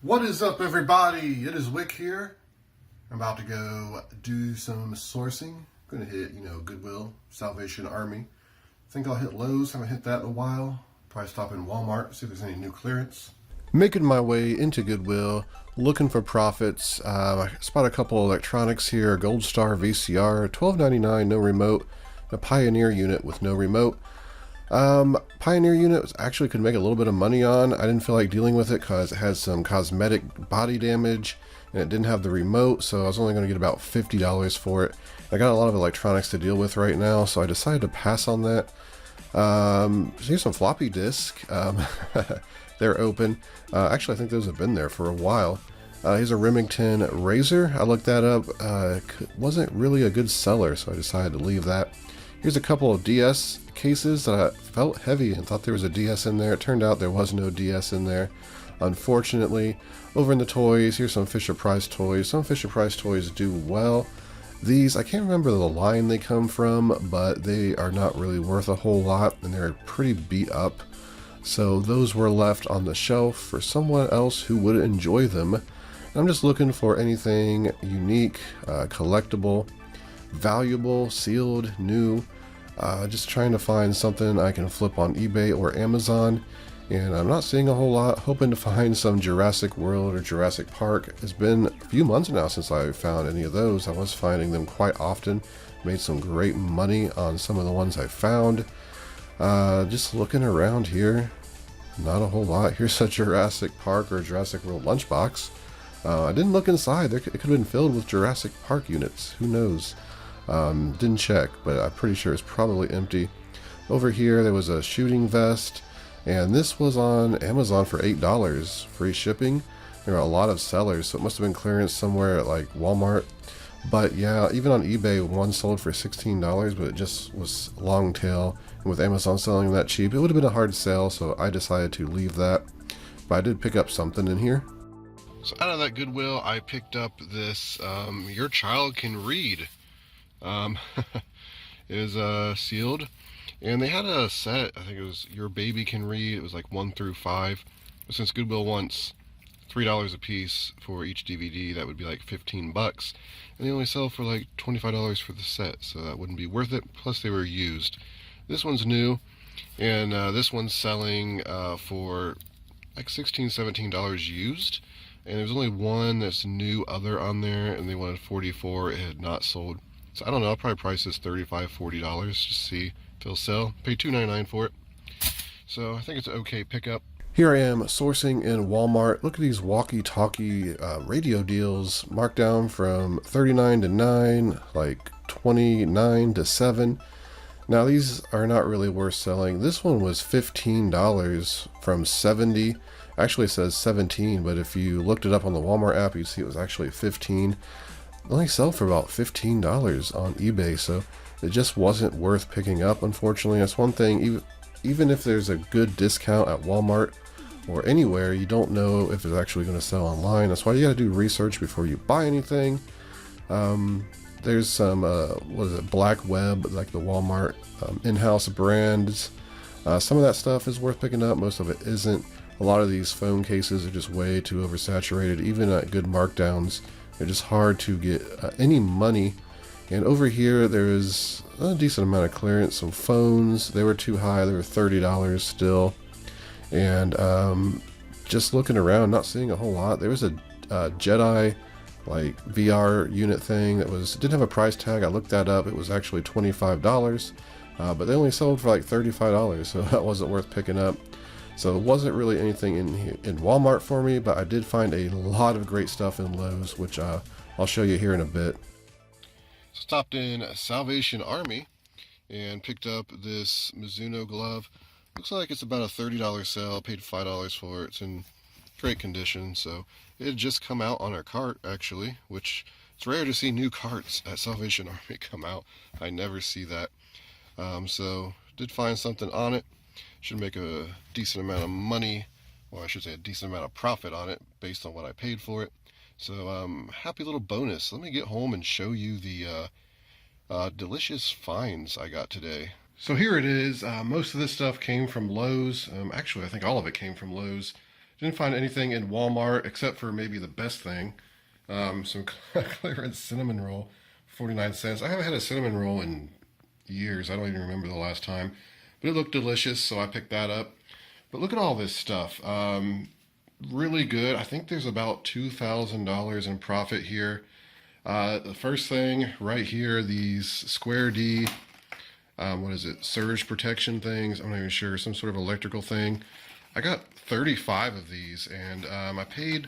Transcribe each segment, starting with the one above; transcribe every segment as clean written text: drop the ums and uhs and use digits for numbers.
What is up, everybody? It is Wick here. I'm about to go do some sourcing. I'm gonna hit, Goodwill, Salvation Army. I think I'll hit Lowe's. Haven't hit that in a while. Probably stop in Walmart, see if there's any new clearance. Making my way into Goodwill, looking for profits. I spot a couple electronics here. Gold Star VCR, $12.99, no remote. A Pioneer unit with no remote. Pioneer unit actually could make a little bit of money on. I didn't feel like dealing with it because it had some cosmetic body damage and it didn't have the remote, so I was only going to get about $50 for it. I got a lot of electronics to deal with right now, so I decided to pass on that. Here's some floppy disk. They're open. Actually, I think those have been there for a while. Here's a Remington Razor. I looked that up. Wasn't really a good seller, so I decided to leave that. Here's a couple of DS cases that I felt heavy and thought there was a DS in there. It turned out there was no DS in there, unfortunately. Over in the toys, here's some Fisher-Price toys. Some Fisher-Price toys do well. These, I can't remember the line they come from, but they are not really worth a whole lot, and they're pretty beat up. So those were left on the shelf for someone else who would enjoy them. I'm just looking for anything unique, collectible, valuable, sealed, new. Just trying to find something I can flip on eBay or Amazon, and I'm not seeing a whole lot. Hoping to find some Jurassic World or Jurassic Park. It's been a few months now since I found any of those. I was finding them quite often. Made some great money on some of the ones I found. Just looking around here, not a whole lot. Here's a Jurassic Park or Jurassic World lunchbox. I didn't look inside. It could have been filled with Jurassic Park units. Who knows? Didn't check, but I'm pretty sure it's probably empty. Over here there was a shooting vest, and this was on Amazon for $8, free shipping. There are a lot of sellers, so it must have been clearance somewhere at like Walmart. But yeah, even on eBay, one sold for $16, but it just was long tail. And with Amazon selling that cheap, it would have been a hard sell, so I decided to leave that. But I did pick up something in here. So out of that Goodwill, I picked up this Your Child Can Read. It was sealed, and they had a set. I think it was Your Baby Can Read. It was like 1 through 5. But since Goodwill wants $3 a piece for each DVD, that would be like 15 bucks, and they only sell for like $25 for the set, so that wouldn't be worth it. Plus they were used. This one's new, and this one's selling for like $16-17 used, and there's only one that's new other on there, and they wanted $44. It had not sold. So I don't know, I'll probably price this $35-40 just to see if it'll sell. Pay $2.99 for it. So I think it's an okay pickup. Here I am sourcing in Walmart. Look at these walkie-talkie radio deals marked down from 39 to 9, like 29 to 7. Now these are not really worth selling. This one was $15 from 70. Actually it says 17, but if you looked it up on the Walmart app, you'd see it was actually 15. Only sell for about $15 on eBay, so it just wasn't worth picking up, unfortunately. That's one thing, even if there's a good discount at Walmart or anywhere, you don't know if it's actually going to sell online. That's why you got to do research before you buy anything. There's some Black Web, like the Walmart in-house brands. Some of that stuff is worth picking up, most of it isn't. A lot of these phone cases are just way too oversaturated, even at good markdowns. They're just hard to get any money. And over here there is a decent amount of clearance. Some phones, they were too high. They were $30 still. And just looking around, not seeing a whole lot. There was a Jedi like VR unit thing that didn't have a price tag. I looked that up. It was actually $25, but they only sold for like $35, so that wasn't worth picking up. So it wasn't really anything in Walmart for me, but I did find a lot of great stuff in Lowe's, which I'll show you here in a bit. Stopped in Salvation Army and picked up this Mizuno Glove. Looks like it's about a $30 sale. Paid $5 for it. It's in great condition, so it had just come out on our cart, actually, which it's rare to see new carts at Salvation Army come out. I never see that. So did find something on it. Should make a decent amount of money, or I should say a decent amount of profit on it based on what I paid for it. So happy little bonus. Let me get home and show you the delicious finds I got today. So here it is. Most of this stuff came from Lowe's. Actually, I think all of it came from Lowe's. Didn't find anything in Walmart except for maybe the best thing, some clearance cinnamon roll, 49 cents. I haven't had a cinnamon roll in years. I don't even remember the last time, but it looked delicious, so I picked that up. But look at all this stuff. Really good. I think there's about $2,000 in profit here. The first thing right here, these Square D, what is it, surge protection things, I'm not even sure, some sort of electrical thing. I got 35 of these, and I paid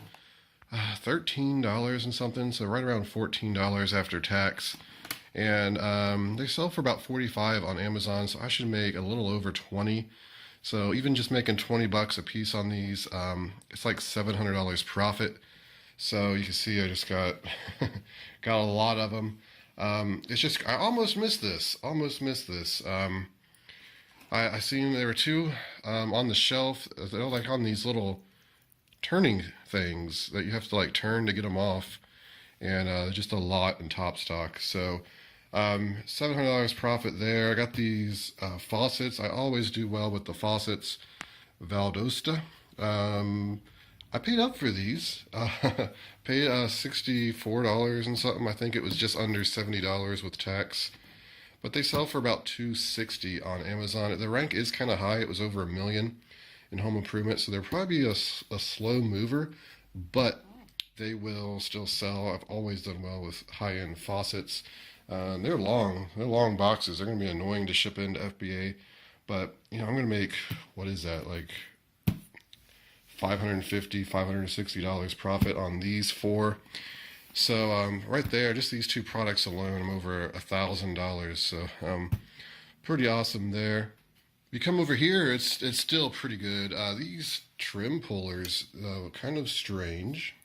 $13 and something, so right around $14 after tax. And they sell for about 45 on Amazon, so I should make a little over 20. So even just making 20 bucks a piece on these, it's like $700 profit. So you can see I just got got a lot of them. It's just, I almost missed this. I seen there were two on the shelf. They're like on these little turning things that you have to like turn to get them off, and just a lot in top stock. So $700 profit there. I got these faucets. I always do well with the faucets. Valdosta. I paid up for these. Paid $64 and something. I think it was just under $70 with tax. But they sell for about $260 on Amazon. The rank is kind of high. It was over 1 million in home improvement, so they're probably a slow mover, but they will still sell. I've always done well with high-end faucets. They're long boxes. They're going to be annoying to ship into FBA, but I'm going to make, what is that, like $550, $560 profit on these four. So right there, just these two products alone, I'm over $1,000. So pretty awesome there. If you come over here, it's still pretty good. These trim pullers, kind of strange.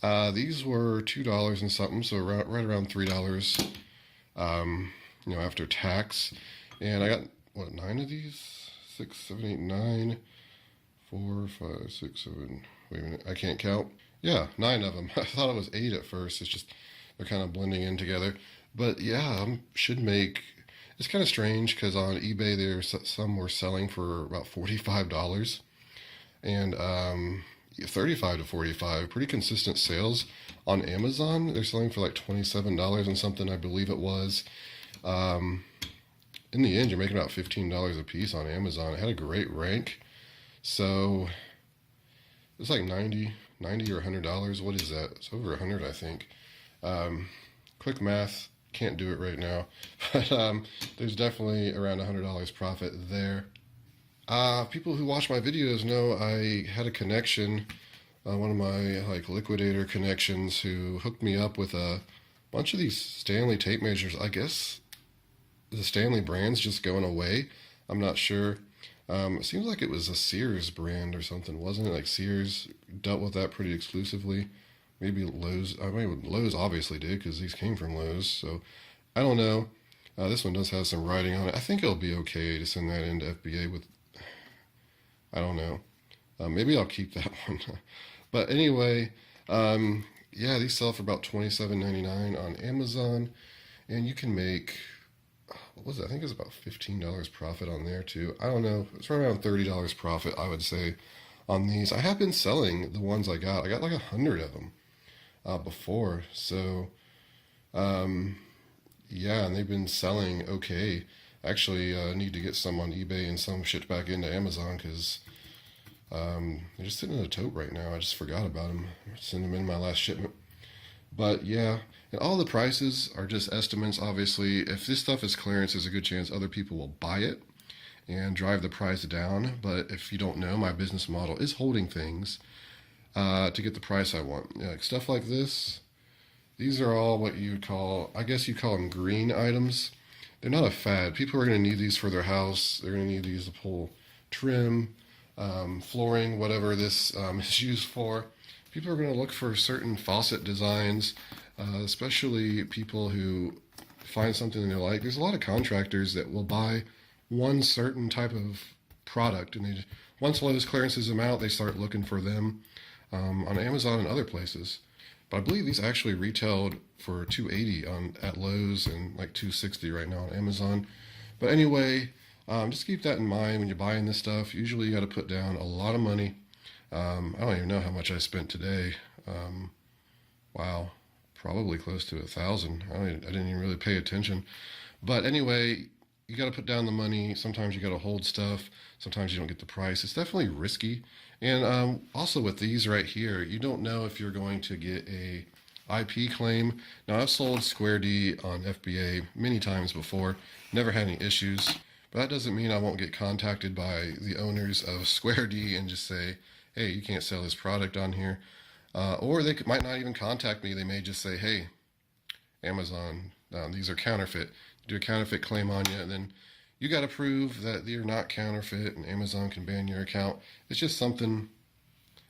These were $2 and something, so right around $3. After tax. And I got, what, 9 of these? 6, 7, 8, 9, 4, 5, 6, 7. Wait a minute, I can't count. Yeah, 9 of them. I thought it was 8 at first. It's just they're kind of blending in together. But yeah, should make. It's kind of strange because on eBay there's some were selling for about $45, and 35 to 45. Pretty consistent sales. On Amazon they're selling for like $27 and something, I believe it was. In the end, you're making about $15 a piece on Amazon. It had a great rank, so it's like $90 or $100. What is that? It's over 100, I think. Quick math, can't do it right now, but there's definitely around $100 profit there. People who watch my videos know I had a connection, one of my like liquidator connections, who hooked me up with a bunch of these Stanley tape measures. I guess the Stanley brand's just going away. I'm not sure. It seems like it was a Sears brand or something, wasn't it? Like Sears dealt with that pretty exclusively. Maybe Lowe's. I mean, Lowe's obviously did because these came from Lowe's. So I don't know. This one does have some writing on it. I think it'll be okay to send that into FBA with. I don't know. Maybe I'll keep that one. But anyway, yeah, these sell for about $27.99 on Amazon, and you can make. What was it? I think it was about $15 profit on there too. I don't know. It's right around $30 profit, I would say, on these. I have been selling the ones I got. I got like 100 of them before. So, yeah, and they've been selling okay. Actually, need to get some on eBay and some shipped back into Amazon because they're just sitting in a tote right now. I just forgot about them. Send them in my last shipment. But yeah, and all the prices are just estimates. Obviously, if this stuff is clearance, there's a good chance other people will buy it and drive the price down. But if you don't know, my business model is holding things to get the price I want. Like stuff like this, these are all what you would call, I guess you call them green items. They're not a fad. People are going to need these for their house. They're going to need these to pull trim, flooring, whatever this is used for. People are going to look for certain faucet designs, especially people who find something they like. There's a lot of contractors that will buy one certain type of product, and once Lowe's clearances them out, they start looking for them on Amazon and other places. But I believe these actually retailed for $280 at Lowe's and like $260 right now on Amazon. But anyway, just keep that in mind when you're buying this stuff. Usually you got to put down a lot of money. I don't even know how much I spent today. Wow, probably close to 1,000. I didn't even really pay attention. But anyway, you got to put down the money. Sometimes you got to hold stuff. Sometimes you don't get the price. It's definitely risky. And also with these right here, you don't know if you're going to get a IP claim. Now, I've sold Square D on FBA many times before, never had any issues. But that doesn't mean I won't get contacted by the owners of Square D and just say, hey, you can't sell this product on here. Or they might not even contact me. They may just say, hey, Amazon, these are counterfeit. Do a counterfeit claim on you, and then you got to prove that you're not counterfeit, and Amazon can ban your account. It's just something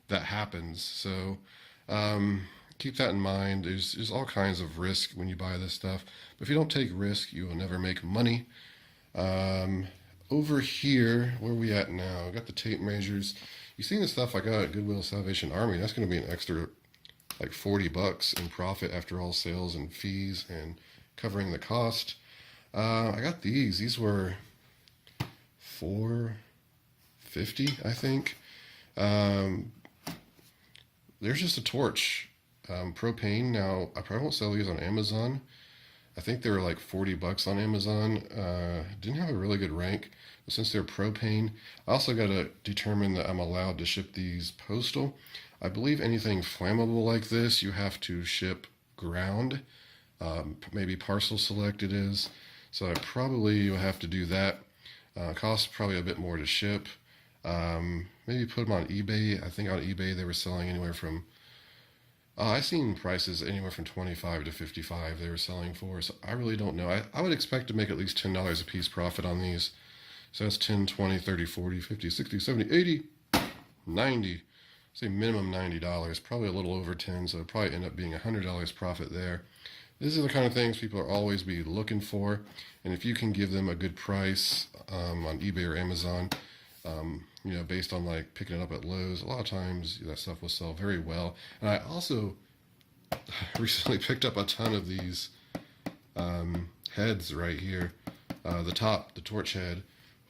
that happens. So keep that in mind. There's all kinds of risk when you buy this stuff. But if you don't take risk, you will never make money. Over here, where are we at now? I got the tape measures. You seen the stuff I got at Goodwill Salvation Army? That's going to be an extra like $40 in profit after all sales and fees and covering the cost. I got these. These were $4.50, I think. There's just a torch. Propane. Now, I probably won't sell these on Amazon. I think they were like $40 on Amazon. Didn't have a really good rank, but since they're propane, I also got to determine that I'm allowed to ship these postal. I believe anything flammable like this, you have to ship ground. Maybe parcel select it is. So I probably will have to do that. Costs probably a bit more to ship. Maybe put them on eBay. I think on eBay they were selling anywhere from I've seen prices anywhere from 25 to 55 they were selling for, so I really don't know. I would expect to make at least $10 a piece profit on these. So that's 10, 20, 30, 40, 50, 60, 70, 80, 90. Say minimum $90, probably a little over 10, so it'll probably end up being $100 profit there. These are the kind of things people are always be looking for, and if you can give them a good price on eBay or Amazon, based on like picking it up at Lowe's, a lot of times that stuff will sell very well. And I also recently picked up a ton of these heads right here. The torch head,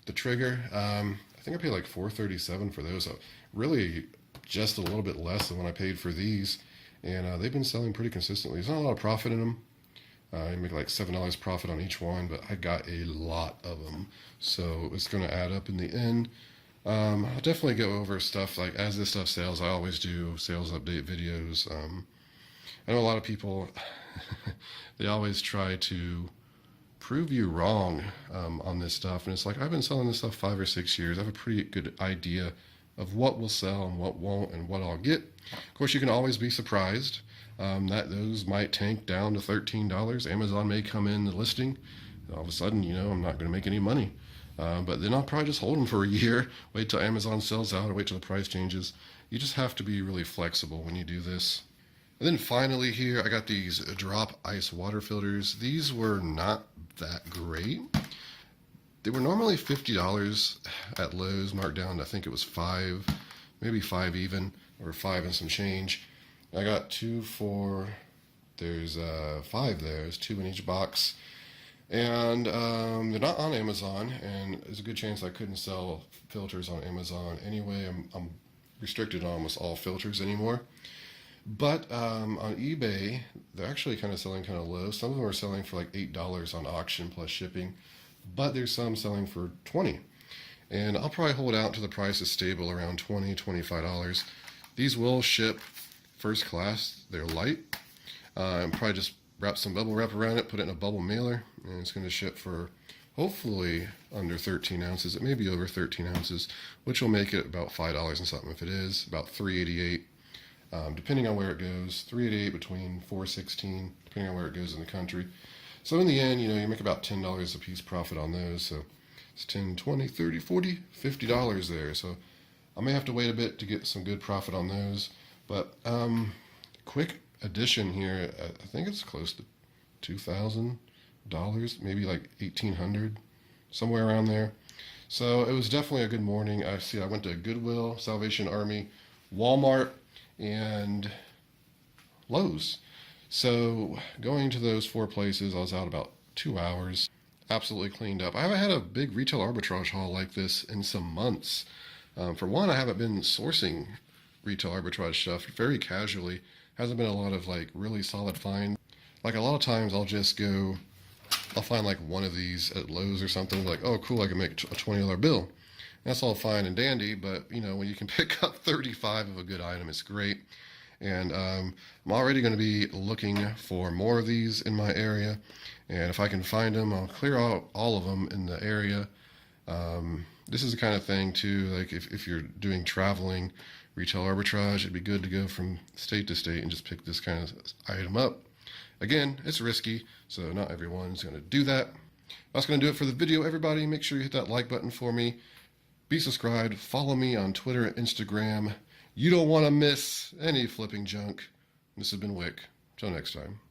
the trigger. I think I paid like $4.37 for those. So really just a little bit less than what I paid for these. And they've been selling pretty consistently. There's not a lot of profit in them. You make like $7 profit on each one, but I got a lot of them. So it's going to add up in the end. I'll definitely go over stuff like as this stuff sells. I always do sales update videos. I know a lot of people, they always try to prove you wrong on this stuff. And it's like, I've been selling this stuff 5 or 6 years. I have a pretty good idea of what will sell and what won't and what I'll get. Of course, you can always be surprised that those might tank down to $13. Amazon may come in the listing. And all of a sudden, I'm not going to make any money. But then I'll probably just hold them for a year, wait till Amazon sells out or wait till the price changes. You just have to be really flexible when you do this. And then finally here, I got these drop ice water filters. These were not that great. They were normally $50 at Lowe's, marked down to, I think it was $5, maybe $5 even, or $5 and some change. I got there's 5 there, there's 2 in each box. And they're not on Amazon, and there's a good chance I couldn't sell filters on Amazon anyway. I'm restricted on almost all filters anymore. But on eBay, they're actually kind of selling kind of low. Some of them are selling for like $8 on auction plus shipping, but there's some selling for $20. And I'll probably hold out till the price is stable around $20, $25. These will ship first class. They're light. And probably just wrap some bubble wrap around it, put it in a bubble mailer, and it's going to ship for hopefully under 13 ounces. It may be over 13 ounces, which will make it about $5 and something if it is, about $3.88, depending on where it goes. $3.88 between $4.16, depending on where it goes in the country. So in the end, you make about $10 a piece profit on those. So it's 10, 20, 30, 40, $50 there. So I may have to wait a bit to get some good profit on those. But quick addition here, I think it's close to $2,000, maybe like $1,800, somewhere around there. So it was definitely a good morning. I went to Goodwill, Salvation Army, Walmart, and Lowe's. So going to those 4 places, I was out about 2 hours, absolutely cleaned up. I haven't had a big retail arbitrage haul like this in some months. For one, I haven't been sourcing retail arbitrage stuff very casually. Hasn't been a lot of like really solid finds. Like a lot of times I'll find like one of these at Lowe's or something, like, oh cool, I can make a $20 bill. That's all fine and dandy, but you know, when you can pick up 35 of a good item, it's great. And I'm already going to be looking for more of these in my area, and if I can find them, I'll clear out all of them in the area. This is the kind of thing too, like if you're doing traveling retail arbitrage, it'd be good to go from state to state and just pick this kind of item up. Again, it's risky, so not everyone's going to do that. That's going to do it for the video, everybody. Make sure you hit that like button for me. Be subscribed. Follow me on Twitter and Instagram. You don't want to miss any flipping junk. This has been Wick. Till next time.